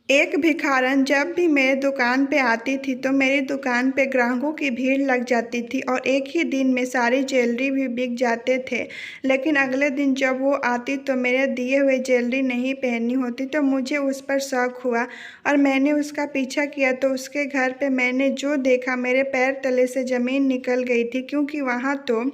एक भिखारन जब भी मेरे दुकान पे आती थी तो मेरी दुकान पे ग्राहकों की भीड़ लग जाती थी और एक ही दिन में सारी ज्वेलरी भी बिक जाते थे। लेकिन अगले दिन जब वो आती तो मेरे दिए हुए ज्वेलरी नहीं पहनी होती तो मुझे उस पर शक हुआ और मैंने उसका पीछा किया तो उसके घर पे मैंने जो देखा मेरे पैर तले से ज़मीन निकल गई थी, क्योंकि वहाँ तो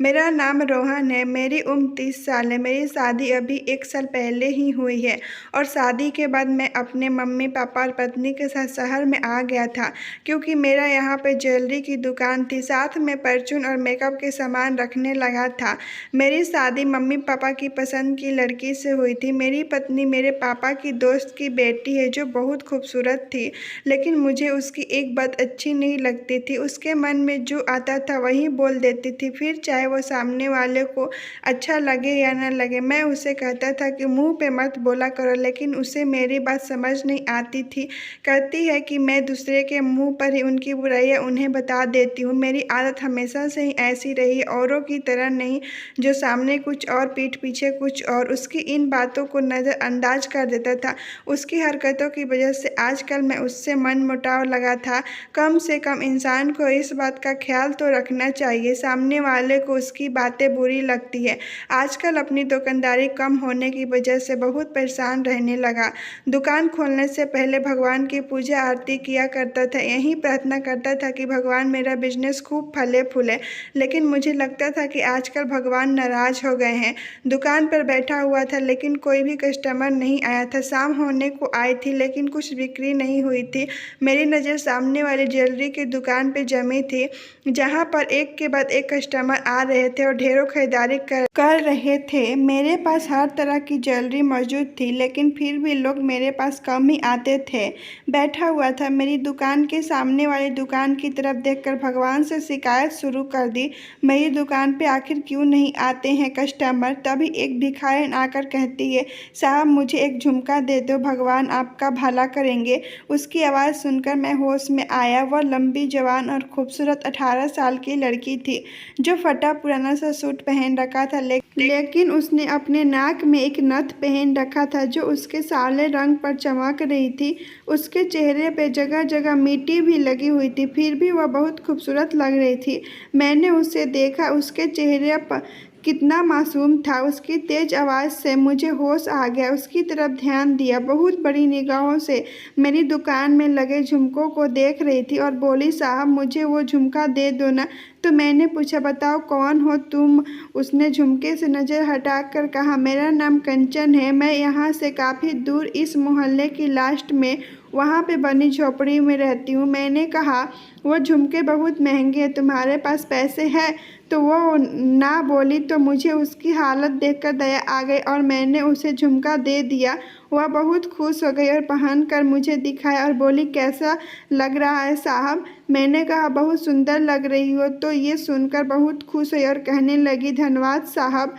मेरा नाम रोहन है, मेरी उम्र 30 साल है, मेरी शादी अभी 1 साल पहले ही हुई है और शादी के बाद मैं अपने मम्मी पापा और पत्नी के साथ शहर में आ गया था, क्योंकि मेरा यहाँ पे ज्वेलरी की दुकान थी, साथ में परचून और मेकअप के सामान रखने लगा था। मेरी शादी मम्मी पापा की पसंद की लड़की से हुई थी। मेरी पत्नी मेरे पापा की दोस्त की बेटी है जो बहुत खूबसूरत थी, लेकिन मुझे उसकी एक बात अच्छी नहीं लगती थी। उसके मन में जो आता था वही बोल देती थी, फिर चाहे वो सामने वाले को अच्छा लगे या न लगे। मैं उसे कहता था कि मुंह पे मत बोला करो, लेकिन उसे मेरी बात समझ नहीं आती थी। कहती है कि मैं दूसरे के मुंह पर ही उनकी बुराइयां उन्हें बता देती हूँ। मेरी आदत हमेशा से ही ऐसी रही, औरों की तरह नहीं, जो सामने कुछ और पीठ पीछे कुछ और। उसकी इन बातों को नज़रअंदाज कर देता था। उसकी हरकतों की वजह से आजकल मैं उससे मनमुटाव लगा था। कम से कम इंसान को इस बात का ख्याल तो रखना चाहिए, सामने वाले को उसकी बातें बुरी लगती है। आजकल अपनी दुकानदारी कम होने की वजह से बहुत परेशान रहने लगा। दुकान खोलने से पहले भगवान की पूजा आरती किया करता था, यही प्रार्थना करता था कि भगवान मेरा बिजनेस खूब फले फूले। लेकिन मुझे लगता था कि आजकल भगवान नाराज हो गए हैं। दुकान पर बैठा हुआ था लेकिन कोई भी कस्टमर नहीं आया था। शाम होने को आई थी लेकिन कुछ बिक्री नहीं हुई थी। मेरी नज़र सामने वाली ज्वेलरी की दुकान पे जमी थी, जहाँ पर एक के बाद एक कस्टमर आ रहे थे और ढेरों खरीदारी कर रहे थे। मेरे पास हर तरह की ज्वेलरी मौजूद थी, लेकिन फिर भी लोग मेरे पास कम ही आते थे। बैठा हुआ था, मेरी दुकान के सामने वाली दुकान की तरफ देखकर भगवान से शिकायत शुरू कर दी, मेरी दुकान पे आखिर क्यों नहीं आते हैं कस्टमर। तभी एक भिखारिन आकर कहती है, साहब मुझे एक झुमका दे दो, भगवान आपका भला करेंगे। उसकी आवाज़ सुनकर मैं होश में आया। वह लंबी, जवान और खूबसूरत 18 साल की लड़की थी, जो फटा पुराना सा सूट पहन रखा था, लेकिन उसने अपने नाक में एक नथ पहन रखा था जो उसके साले रंग पर चमक रही थी। उसके चेहरे पे जगह जगह मिट्टी भी लगी हुई थी, फिर भी वह बहुत खूबसूरत लग रही थी। मैंने उसे देखा, उसके चेहरे पर कितना मासूम था। उसकी तेज आवाज़ से मुझे होश आ गया, उसकी तरफ ध्यान दिया। बहुत बड़ी निगाहों से मेरी दुकान में लगे झुमकों को देख रही थी और बोली, साहब मुझे वो झुमका दे दो ना। तो मैंने पूछा, बताओ कौन हो तुम। उसने झुमके से नज़र हटाकर कहा, मेरा नाम कंचन है, मैं यहाँ से काफ़ी दूर इस मोहल्ले की लास्ट में वहाँ पे बनी झोपड़ी में रहती हूँ। मैंने कहा, वो झुमके बहुत महंगे हैं, तुम्हारे पास पैसे हैं। तो वो ना बोली तो मुझे उसकी हालत देखकर दया आ गई और मैंने उसे झुमका दे दिया। वह बहुत खुश हो गई और पहनकर मुझे दिखाया और बोली, कैसा लग रहा है साहब। मैंने कहा, बहुत सुंदर लग रही हो। तो ये सुनकर बहुत खुश हुई और कहने लगी, धन्यवाद साहब,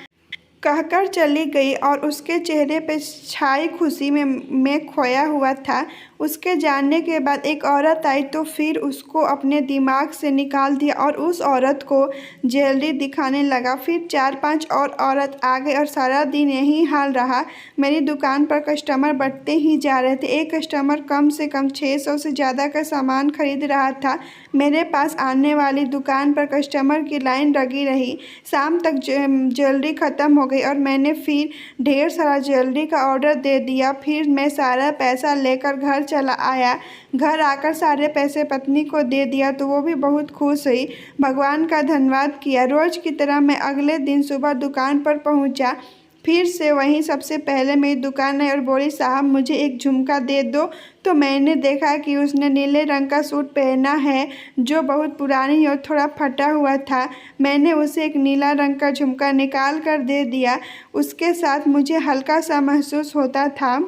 कहकर चली गई और उसके चेहरे पे छाई खुशी में मैं खोया हुआ था। उसके जाने के बाद एक औरत आई तो फिर उसको अपने दिमाग से निकाल दिया और उस औरत को ज्वेलरी दिखाने लगा। फिर 4-5 और औरत आ गए और सारा दिन यही हाल रहा। मेरी दुकान पर कस्टमर बढ़ते ही जा रहे थे। एक कस्टमर कम से कम 600 से ज़्यादा का सामान खरीद रहा था। मेरे पास आने वाली दुकान पर कस्टमर की लाइन लगी रही। शाम तक ज्वेलरी ख़त्म हो गई और मैंने फिर ढेर सारा ज्वेलरी का ऑर्डर दे दिया। फिर मैं सारा पैसा लेकर घर चला आया। घर आकर सारे पैसे पत्नी को दे दिया तो वो भी बहुत खुश हुई, भगवान का धन्यवाद किया। रोज़ की तरह मैं अगले दिन सुबह दुकान पर पहुंचा। फिर से वहीं सबसे पहले मेरी दुकान आई और बोली, साहब मुझे एक झुमका दे दो। तो मैंने देखा कि उसने नीले रंग का सूट पहना है जो बहुत पुरानी और थोड़ा फटा हुआ था। मैंने उसे एक नीला रंग का झुमका निकाल कर दे दिया। उसके साथ मुझे हल्का सा महसूस होता था।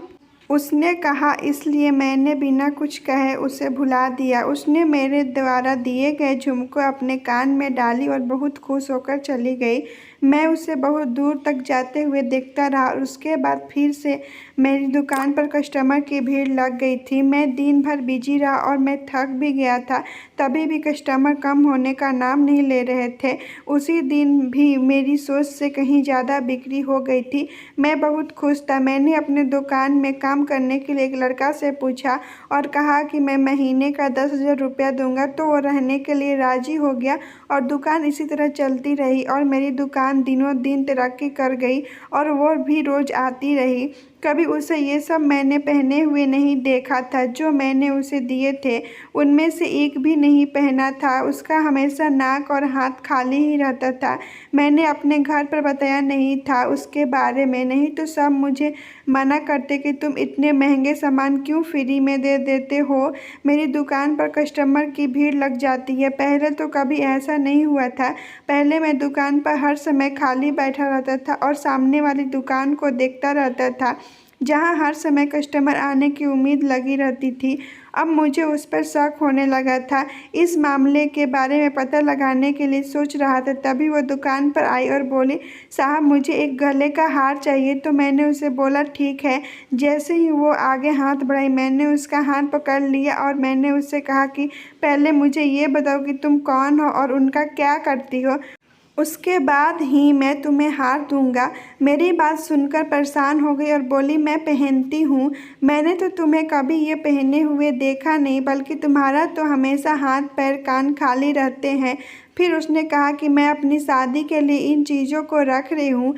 उसने कहा, इसलिए मैंने बिना कुछ कहे उसे भुला दिया। उसने मेरे द्वारा दिए गए झुमको अपने कान में डाली और बहुत खुश होकर चली गई। मैं उसे बहुत दूर तक जाते हुए देखता रहा और उसके बाद फिर से मेरी दुकान पर कस्टमर की भीड़ लग गई थी। मैं दिन भर बिजी रहा और मैं थक भी गया था, तभी भी कस्टमर कम होने का नाम नहीं ले रहे थे। उसी दिन भी मेरी सोच से कहीं ज़्यादा बिक्री हो गई थी। मैं बहुत खुश था। मैंने अपने दुकान में काम करने के लिए एक लड़का से पूछा और कहा कि मैं महीने का 10,000 रुपया दूंगा, तो वो रहने के लिए राज़ी हो गया और दुकान इसी तरह चलती रही और मेरी दुकान दिनों दिन तरक्की कर गई और वो भी रोज़ आती रही। कभी उसे ये सब मैंने पहने हुए नहीं देखा था जो मैंने उसे दिए थे, उनमें से एक भी नहीं पहना था। उसका हमेशा नाक और हाथ खाली ही रहता था। मैंने अपने घर पर बताया नहीं था उसके बारे में, नहीं तो सब मुझे मना करते कि तुम इतने महंगे सामान क्यों फ्री में दे देते हो। मेरी दुकान पर कस्टमर की भीड़ लग जाती है। पहले तो कभी ऐसा नहीं हुआ था। पहले मैं दुकान पर हर समय खाली बैठा रहता था और सामने वाली दुकान को देखता रहता था, जहां हर समय कस्टमर आने की उम्मीद लगी रहती थी। अब मुझे उस पर शक होने लगा था। इस मामले के बारे में पता लगाने के लिए सोच रहा था, तभी वो दुकान पर आई और बोली, साहब मुझे एक गले का हार चाहिए। तो मैंने उसे बोला ठीक है। जैसे ही वो आगे हाथ बढ़ाई, मैंने उसका हाथ पकड़ लिया और मैंने उससे कहा कि पहले मुझे ये बताओ कि तुम कौन हो और उनका क्या करती हो, उसके बाद ही मैं तुम्हें हार दूंगा। मेरी बात सुनकर परेशान हो गई और बोली, मैं पहनती हूँ। मैंने तो तुम्हें कभी ये पहने हुए देखा नहीं, बल्कि तुम्हारा तो हमेशा हाथ पैर कान खाली रहते हैं। फिर उसने कहा कि मैं अपनी शादी के लिए इन चीज़ों को रख रही हूँ।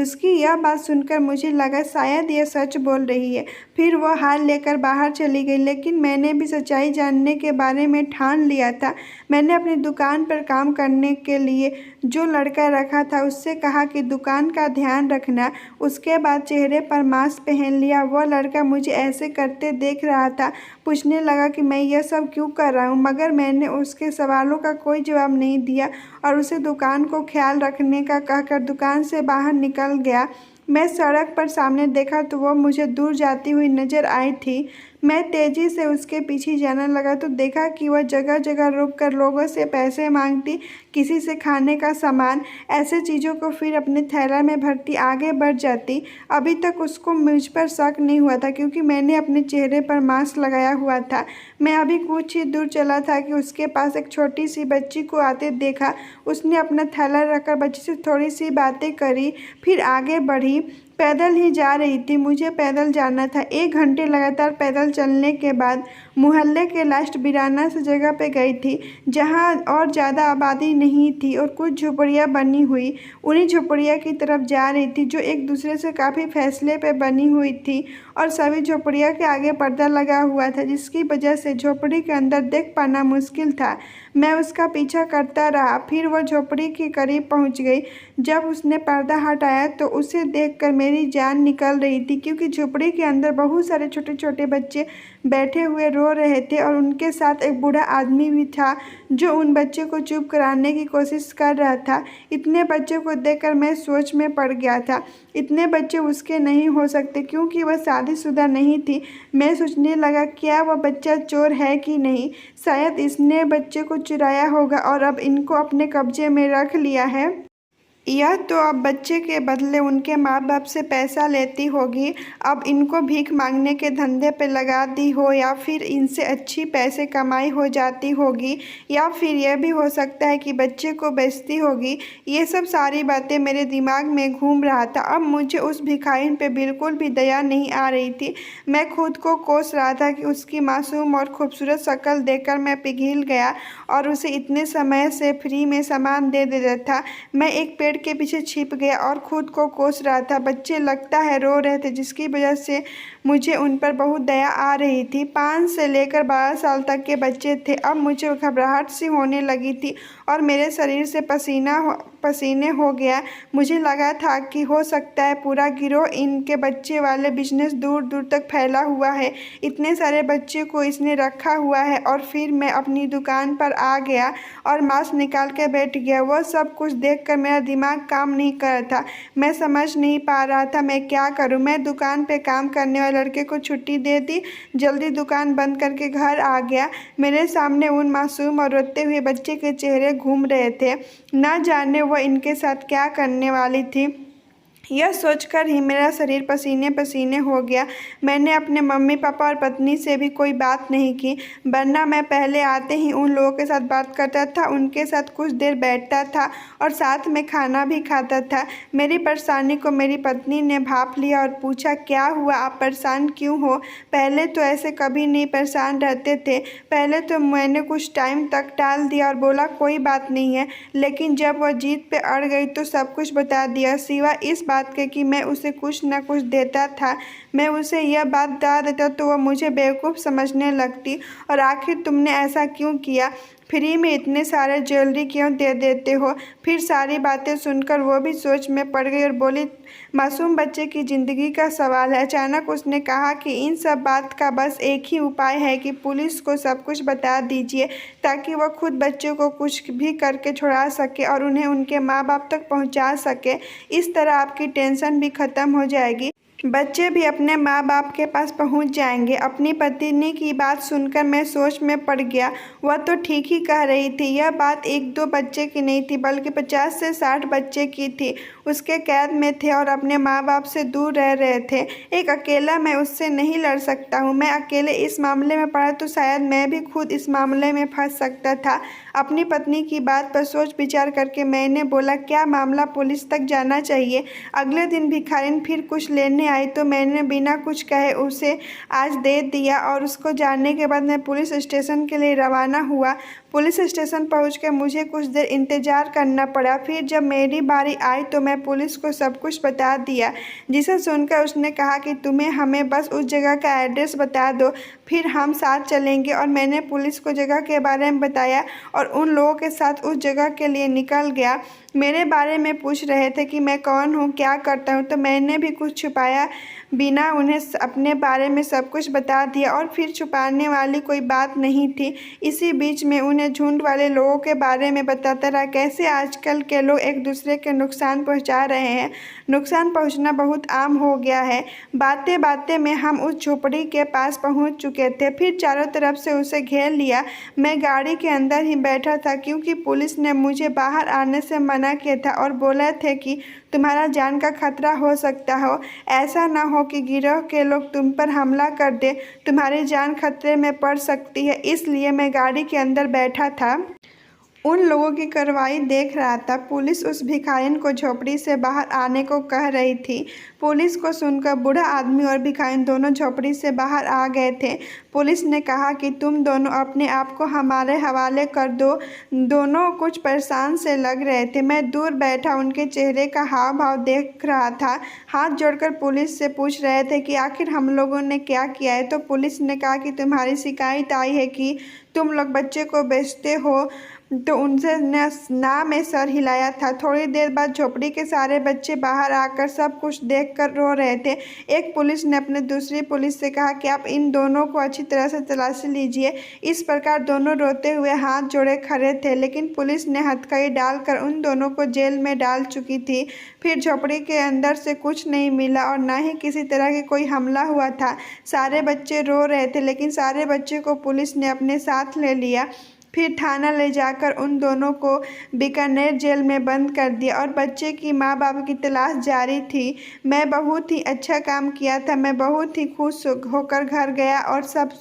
उसकी यह बात सुनकर मुझे लगा शायद यह सच बोल रही है। फिर वह हार लेकर बाहर चली गई, लेकिन मैंने भी सच्चाई जानने के बारे में ठान लिया था। मैंने अपनी दुकान पर काम करने के लिए जो लड़का रखा था उससे कहा कि दुकान का ध्यान रखना। उसके बाद चेहरे पर मास्क पहन लिया। वह लड़का मुझे ऐसे करते देख रहा था, पूछने लगा कि मैं यह सब क्यों कर रहा हूँ, मगर मैंने उसके सवालों का कोई जवाब नहीं दिया और उसे दुकान को ख्याल रखने का कहकर दुकान से बाहर निकल गया। मैं सड़क पर सामने देखा तो वह मुझे दूर जाती हुई नजर आई थी। मैं तेजी से उसके पीछे जाने लगा तो देखा कि वह जगह जगह रुककर लोगों से पैसे मांगती, किसी से खाने का सामान, ऐसे चीज़ों को फिर अपने थैला में भरती आगे बढ़ जाती। अभी तक उसको मुझ पर शक नहीं हुआ था, क्योंकि मैंने अपने चेहरे पर मास्क लगाया हुआ था। मैं अभी कुछ ही दूर चला था कि उसके पास एक छोटी सी बच्ची को आते देखा। उसने अपना थैला रखकर बच्ची से थोड़ी सी बातें करी, फिर आगे बढ़ी। पैदल ही जा रही थी। मुझे पैदल जाना था। 1 घंटे लगातार पैदल चलने के बाद मोहल्ले के लास्ट वीराना से जगह पे गई थी, जहाँ और ज़्यादा आबादी नहीं थी और कुछ झोपड़ियाँ बनी हुई। उन्हीं झोपड़ियाँ की तरफ जा रही थी जो एक दूसरे से काफ़ी फासले पे बनी हुई थी और सभी झोपड़ियों के आगे पर्दा लगा हुआ था, जिसकी वजह से झोपड़ी के अंदर देख पाना मुश्किल था। मैं उसका पीछा करता रहा। फिर वह झोपड़ी के करीब पहुंच गई। जब उसने पर्दा हटाया तो उसे देखकर मेरी जान निकल रही थी, क्योंकि झोपड़ी के अंदर बहुत सारे छोटे छोटे बच्चे बैठे हुए रो रहे थे और उनके साथ एक बूढ़ा आदमी भी था जो उन बच्चों को चुप कराने की कोशिश कर रहा था। इतने बच्चों को देखकर मैं सोच में पड़ गया था। इतने बच्चे उसके नहीं हो सकते, क्योंकि वह शादीशुदा नहीं थी। मैं सोचने लगा, क्या वह बच्चा चोर है कि नहीं। शायद इसने बच्चे को चुराया होगा और अब इनको अपने कब्जे में रख लिया है। यह तो अब बच्चे के बदले उनके माँ बाप से पैसा लेती होगी। अब इनको भीख मांगने के धंधे पे लगा दी हो, या फिर इनसे अच्छी पैसे कमाई हो जाती होगी, या फिर यह भी हो सकता है कि बच्चे को बेचती होगी। ये सब सारी बातें मेरे दिमाग में घूम रहा था। अब मुझे उस भिखारिन पे बिल्कुल भी दया नहीं आ रही थी। मैं खुद को कोस रहा था कि उसकी मासूम और खूबसूरत शक्ल देखकर मैं पिघल गया और उसे इतने समय से फ्री में सामान दे देता था। मैं एक पेड़ के पीछे छिप गया और खुद को कोस रहा था। बच्चे लगता है रो रहे थे, जिसकी वजह से मुझे उन पर बहुत दया आ रही थी। 5 से लेकर 12 साल तक के बच्चे थे। अब मुझे घबराहट सी होने लगी थी और मेरे शरीर से पसीने हो गया। मुझे लगा था कि हो सकता है पूरा गिरोह इनके बच्चे वाले बिजनेस दूर दूर तक फैला हुआ है। इतने सारे बच्चे को इसने रखा हुआ है। और फिर मैं अपनी दुकान पर आ गया और मास्क निकाल के बैठ गया। वह सब कुछ देखकर मेरा दिमाग काम नहीं कर रहा था। मैं समझ नहीं पा रहा था मैं क्या करूं। मैं दुकान पे काम करने वाले लड़के को छुट्टी दे दी, जल्दी दुकान बंद करके घर आ गया। मेरे सामने उन मासूम और रोते हुए बच्चे के चेहरे घूम रहे थे। ना जाने वह इनके साथ क्या करने वाली थी। यह सोचकर ही मेरा शरीर पसीने पसीने हो गया। मैंने अपने मम्मी पापा और पत्नी से भी कोई बात नहीं की, वरना मैं पहले आते ही उन लोगों के साथ बात करता था, उनके साथ कुछ देर बैठता था और साथ में खाना भी खाता था। मेरी परेशानी को मेरी पत्नी ने भांप लिया और पूछा, क्या हुआ, आप परेशान क्यों हो? पहले तो ऐसे कभी नहीं परेशान रहते थे। पहले तो मैंने कुछ टाइम तक टाल दिया और बोला कोई बात नहीं है, लेकिन जब वह जिद पे अड़ गई तो सब कुछ बता दिया, सिवा इस बात के कि मैं उसे कुछ न कुछ देता था। मैं उसे यह बात बता देता तो वह मुझे बेवकूफ़ समझने लगती। और आखिर तुमने ऐसा क्यों किया? फ्री में इतने सारे ज्वेलरी क्यों दे देते हो? फिर सारी बातें सुनकर वो भी सोच में पड़ गई और बोली, मासूम बच्चे की ज़िंदगी का सवाल है। अचानक उसने कहा कि इन सब बात का बस एक ही उपाय है कि पुलिस को सब कुछ बता दीजिए, ताकि वह खुद बच्चों को कुछ भी करके छुड़ा सके और उन्हें उनके माँ बाप तक पहुँचा सके। इस तरह आपकी टेंशन भी ख़त्म हो जाएगी, बच्चे भी अपने माँ बाप के पास पहुँच जाएंगे। अपनी पत्नी की बात सुनकर मैं सोच में पड़ गया। वह तो ठीक ही कह रही थी। यह बात एक दो बच्चे की नहीं थी, बल्कि 50 से 60 बच्चे की थी। उसके कैद में थे और अपने माँ बाप से दूर रह रहे थे। एक अकेला मैं उससे नहीं लड़ सकता हूँ। मैं अकेले इस मामले में पड़ा तो शायद मैं भी खुद इस मामले में फंस सकता था। अपनी पत्नी की बात पर सोच विचार करके मैंने बोला, क्या मामला पुलिस तक जाना चाहिए? अगले दिन भिखारिन फिर कुछ लेने आई तो मैंने बिना कुछ कहे उसे आज दे दिया और उसको जाने के बाद मैं पुलिस स्टेशन के लिए रवाना हुआ। पुलिस स्टेशन पहुंचकर मुझे कुछ देर इंतज़ार करना पड़ा। फिर जब मेरी बारी आई तो मैं पुलिस को सब कुछ बता दिया, जिसे सुनकर उसने कहा कि तुम्हें हमें बस उस जगह का एड्रेस बता दो, फिर हम साथ चलेंगे। और मैंने पुलिस को जगह के बारे में बताया और उन लोगों के साथ उस जगह के लिए निकल गया। मेरे बारे में पूछ रहे थे कि मैं कौन हूँ, क्या करता हूँ, तो मैंने भी कुछ छुपाया बिना उन्हें अपने बारे में सब कुछ बता दिया। और फिर छुपाने वाली कोई बात नहीं थी। इसी बीच में उन्हें झुंड वाले लोगों के बारे में बताता रहा, कैसे आजकल के लोग एक दूसरे के नुकसान पहुंचा रहे हैं। नुकसान पहुंचना बहुत आम हो गया है। बातें बातें में हम उस झोपड़ी के पास पहुंच चुके थे। फिर चारों तरफ से उसे घेर लिया। मैं गाड़ी के अंदर ही बैठा था, क्योंकि पुलिस ने मुझे बाहर आने से मना किया था और बोला थे कि तुम्हारा जान का खतरा हो सकता हो। ऐसा ना हो कि गिरोह के लोग तुम पर हमला कर दे, तुम्हारी जान खतरे में पड़ सकती है। इसलिए मैं गाड़ी के अंदर बैठा था, उन लोगों की कार्रवाई देख रहा था। पुलिस उस भिखारिन को झोपड़ी से बाहर आने को कह रही थी। पुलिस को सुनकर बूढ़ा आदमी और भिखारिन दोनों झोपड़ी से बाहर आ गए थे। पुलिस ने कहा कि तुम दोनों अपने आप को हमारे हवाले कर दो। दोनों कुछ परेशान से लग रहे थे। मैं दूर बैठा उनके चेहरे का हाव भाव देख रहा था। हाथ जोड़कर पुलिस से पूछ रहे थे कि आखिर हम लोगों ने क्या किया है। तो पुलिस ने कहा कि तुम्हारी शिकायत आई है कि तुम लोग बच्चे को बेचते हो। तो उनसे ना में सर हिलाया था। थोड़ी देर बाद झोपड़ी के सारे बच्चे बाहर आकर सब कुछ देखकर रो रहे थे। एक पुलिस ने अपने दूसरी पुलिस से कहा कि आप इन दोनों को अच्छी तरह से तलाशी लीजिए। इस प्रकार दोनों रोते हुए हाथ जोड़े खड़े थे, लेकिन पुलिस ने हथकड़ी डालकर उन दोनों को जेल में डाल चुकी थी। फिर झोपड़ी के अंदर से कुछ नहीं मिला और ना ही किसी तरह के कोई हमला हुआ था। सारे बच्चे रो रहे थे, लेकिन सारे बच्चे को पुलिस ने अपने साथ ले लिया। फिर थाना ले जाकर उन दोनों को बीकानेर जेल में बंद कर दिया और बच्चे की माँ बाप की तलाश जारी थी। मैं बहुत ही अच्छा काम किया था। मैं बहुत ही खुश होकर घर गया और सब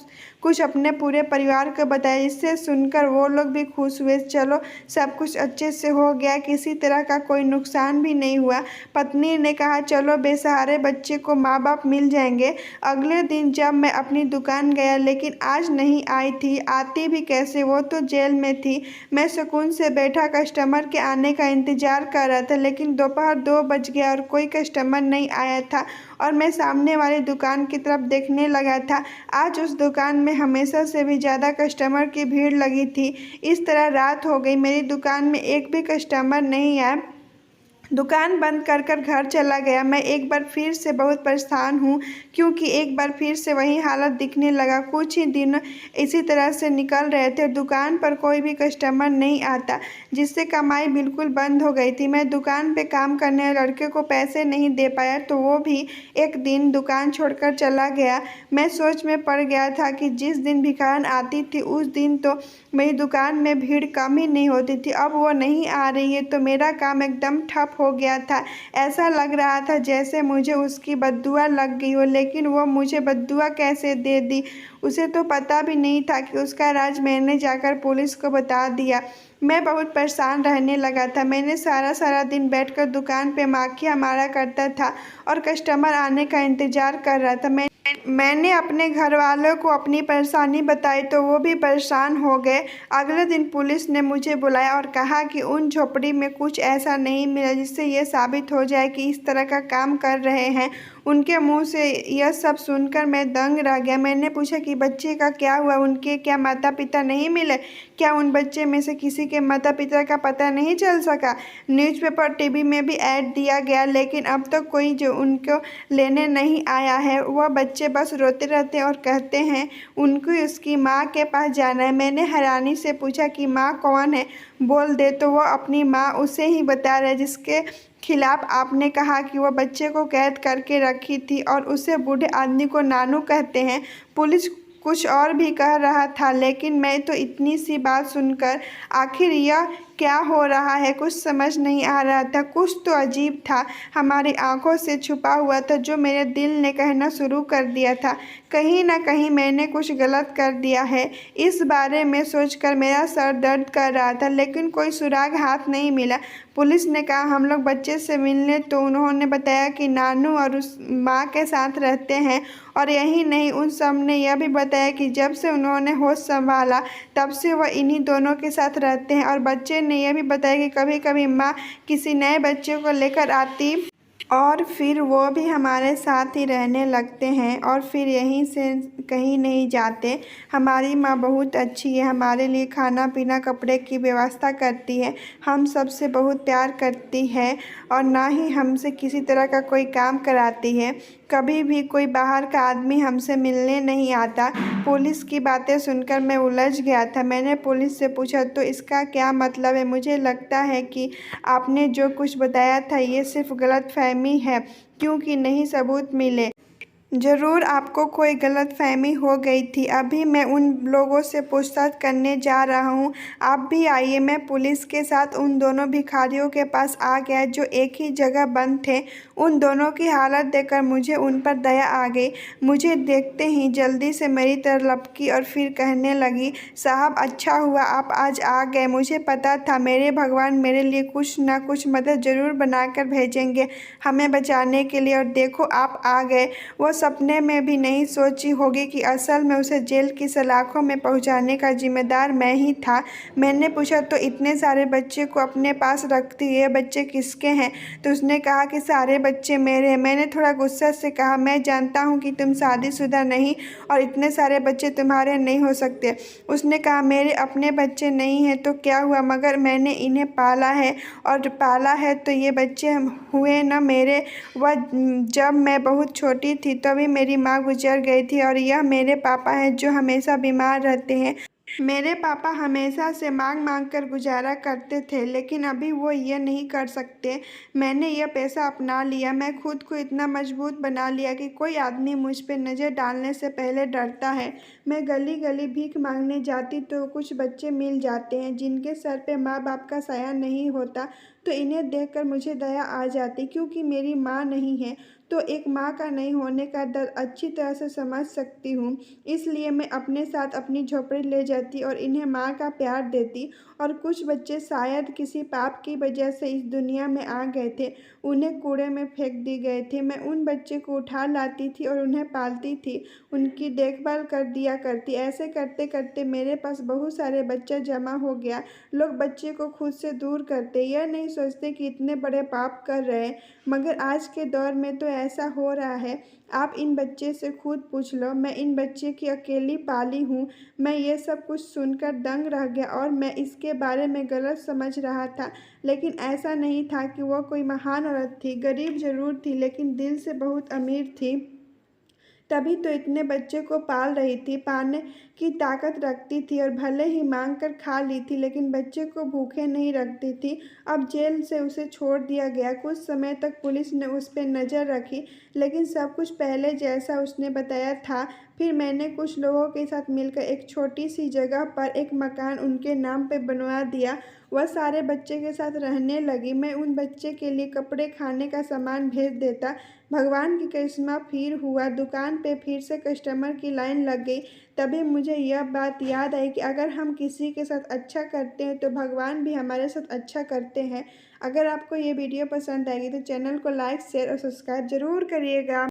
कुछ अपने पूरे परिवार को बताया, जिससे सुनकर वो लोग भी खुश हुए। चलो, सब कुछ अच्छे से हो गया, किसी तरह का कोई नुकसान भी नहीं हुआ। पत्नी ने कहा, चलो बेसहारे बच्चे को माँ बाप मिल जाएंगे। अगले दिन जब मैं अपनी दुकान गया, लेकिन आज नहीं आई थी। आती भी कैसे, वो तो जेल में थी। मैं सुकून से बैठा कस्टमर के आने का इंतज़ार कर रहा था, लेकिन दोपहर 2 बज गया और कोई कस्टमर नहीं आया था और मैं सामने वाली दुकान की तरफ देखने लगा था। आज उस दुकान में हमेशा से भी ज़्यादा कस्टमर की भीड़ लगी थी। इस तरह रात हो गई, मेरी दुकान में एक भी कस्टमर नहीं आया। दुकान बंद कर कर घर चला गया। मैं एक बार फिर से बहुत परेशान हूँ, क्योंकि एक बार फिर से वही हालत दिखने लगा। कुछ ही दिन इसी तरह से निकल रहे थे। दुकान पर कोई भी कस्टमर नहीं आता, जिससे कमाई बिल्कुल बंद हो गई थी। मैं दुकान पे काम करने वाले लड़के को पैसे नहीं दे पाया, तो वो भी एक दिन दुकान छोड़कर चला गया। मैं सोच में पड़ गया था कि जिस दिन भिखारन आती थी उस दिन तो मेरी दुकान में भीड़ कम ही नहीं होती थी। अब वो नहीं आ रही है तो मेरा काम एकदम ठप हो गया था। ऐसा लग रहा था जैसे मुझे उसकी बद्दुआ लग गई हो, लेकिन वो मुझे बद्दुआ कैसे दे दी। उसे तो पता भी नहीं था कि उसका राज मैंने जाकर पुलिस को बता दिया। मैं बहुत परेशान रहने लगा था। मैंने सारा दिन बैठकर दुकान पे माखियाँ मारा करता था और कस्टमर आने का इंतज़ार कर रहा था। मैंने अपने घर वालों को अपनी परेशानी बताई तो वो भी परेशान हो गए। अगले दिन पुलिस ने मुझे बुलाया और कहा कि उन झोपड़ी में कुछ ऐसा नहीं मिला जिससे ये साबित हो जाए कि इस तरह का काम कर रहे हैं। उनके मुंह से यह सब सुनकर मैं दंग रह गया। मैंने पूछा कि बच्चे का क्या हुआ, उनके क्या माता पिता नहीं मिले? क्या उन बच्चे में से किसी के माता पिता का पता नहीं चल सका? न्यूज़पेपर टीवी में भी ऐड दिया गया, लेकिन अब तक कोई जो उनको लेने नहीं आया है। वह बच्चे बस रोते रहते हैं और कहते हैं उनको उसकी माँ के पास जाना है। मैंने हैरानी से पूछा कि माँ कौन है, बोल दे। तो वह अपनी माँ उसे ही बता रहे जिसके खिलाफ आपने कहा कि वह बच्चे को कैद करके रखी थी और उसे बूढ़े आदमी को नानू कहते हैं। पुलिस कुछ और भी कह रहा था, लेकिन मैं तो इतनी सी बात सुनकर आखिर यह क्या हो रहा है कुछ समझ नहीं आ रहा था। कुछ तो अजीब था हमारी आंखों से छुपा हुआ था जो मेरे दिल ने कहना शुरू कर दिया था, कहीं ना कहीं मैंने कुछ गलत कर दिया है। इस बारे में सोचकर मेरा सर दर्द कर रहा था, लेकिन कोई सुराग हाथ नहीं मिला। पुलिस ने कहा हम लोग बच्चे से मिलने, तो उन्होंने बताया कि नानू और उस माँ के साथ रहते हैं। और यही नहीं, उन सब ने यह भी बताया कि जब से उन्होंने होश संभाला तब से वह इन्हीं दोनों के साथ रहते हैं। और बच्चे ने यह भी बताया कि कभी कभी माँ किसी नए बच्चे को लेकर आती और फिर वो भी हमारे साथ ही रहने लगते हैं और फिर यहीं से कहीं नहीं जाते। हमारी माँ बहुत अच्छी है, हमारे लिए खाना पीना कपड़े की व्यवस्था करती है, हम सबसे बहुत प्यार करती है और ना ही हमसे किसी तरह का कोई काम कराती है। कभी भी कोई बाहर का आदमी हमसे मिलने नहीं आता। पुलिस की बातें सुनकर मैं उलझ गया था। मैंने पुलिस से पूछा तो इसका क्या मतलब है? मुझे लगता है कि आपने जो कुछ बताया था ये सिर्फ गलतफहमी है, क्योंकि नहीं सबूत मिले। ज़रूर आपको कोई गलतफहमी हो गई थी। अभी मैं उन लोगों से पूछताछ करने जा रहा हूँ, आप भी आइए। मैं पुलिस के साथ उन दोनों भिखारियों के पास आ गया जो एक ही जगह बंद थे। उन दोनों की हालत देखकर मुझे उन पर दया आ गई। मुझे देखते ही जल्दी से मेरी तरफ लपकी और फिर कहने लगी, साहब अच्छा हुआ आप आज आ गए। मुझे पता था मेरे भगवान मेरे लिए कुछ ना कुछ मदद ज़रूर बनाकर भेजेंगे हमें बचाने के लिए। और देखो आप आ गए। वो सपने में भी नहीं सोची होगी कि असल में उसे जेल की सलाखों में पहुंचाने का जिम्मेदार मैं ही था। मैंने पूछा तो इतने सारे बच्चे को अपने पास रखती, ये बच्चे किसके हैं? तो उसने कहा कि सारे बच्चे मेरे हैं। मैंने थोड़ा गुस्सा से कहा, मैं जानता हूँ कि तुम शादीशुदा नहीं और इतने सारे बच्चे तुम्हारे नहीं हो सकते। उसने कहा मेरे अपने बच्चे नहीं हैं तो क्या हुआ, मगर मैंने इन्हें पाला है और पाला है तो ये बच्चे हुए न मेरे। वह जब मैं बहुत छोटी थी तभी मेरी माँ गुजर गई थी और यह मेरे पापा हैं जो हमेशा बीमार रहते हैं। मेरे पापा हमेशा से मांग मांग कर गुजारा करते थे, लेकिन अभी वो ये नहीं कर सकते। मैंने यह पैसा अपना लिया। मैं खुद को इतना मजबूत बना लिया कि कोई आदमी मुझ पे नज़र डालने से पहले डरता है। मैं गली गली भीख मांगने जाती तो कुछ बच्चे मिल जाते हैं जिनके सर पे माँ बाप का साया नहीं होता, तो इन्हें देखकर मुझे दया आ जाती। क्योंकि मेरी माँ नहीं है तो एक माँ का नहीं होने का दर्द अच्छी तरह से समझ सकती हूँ। इसलिए मैं अपने साथ अपनी झोपड़ी ले जाती और इन्हें माँ का प्यार देती। और कुछ बच्चे शायद किसी पाप की वजह से इस दुनिया में आ गए थे, उन्हें कूड़े में फेंक दी गए थे। मैं उन बच्चे को उठा लाती थी और उन्हें पालती थी, उनकी देखभाल कर दिया करती। ऐसे करते करते मेरे पास बहुत सारे बच्चे जमा हो गया। लोग बच्चे को खुद से दूर करते, यह नहीं सोचते कि इतने बड़े पाप कर रहे हैं, मगर आज के दौर में तो ऐसा हो रहा है। आप इन बच्चे से खुद पूछ लो, मैं इन बच्चे की अकेली पाली हूँ। मैं ये सब कुछ सुनकर दंग रह गया और मैं इसके बारे में गलत समझ रहा था, लेकिन ऐसा नहीं था कि वह कोई महान औरत थी। गरीब जरूर थी लेकिन दिल से बहुत अमीर थी, तभी तो इतने बच्चे को पाल रही थी, पालने की ताकत रखती थी और भले ही मांग कर खा ली थी लेकिन बच्चे को भूखे नहीं रखती थी। अब जेल से उसे छोड़ दिया गया। कुछ समय तक पुलिस ने उस पर नज़र रखी, लेकिन सब कुछ पहले जैसा उसने बताया था। फिर मैंने कुछ लोगों के साथ मिलकर एक छोटी सी जगह पर एक मकान उनके नाम पे बनवा दिया वह सारे बच्चे के साथ रहने लगी। मैं उन बच्चे के लिए कपड़े, खाने का सामान भेज देता। भगवान की करिश्मा फिर हुआ। दुकान पे फिर से कस्टमर की लाइन लग गई। तभी मुझे यह बात याद आई कि अगर हम किसी के साथ अच्छा करते हैं तो भगवान भी हमारे साथ अच्छा करते हैं। अगर आपको ये वीडियो पसंद आएगी तो चैनल को लाइक, शेयर और सब्सक्राइब ज़रूर करिएगा।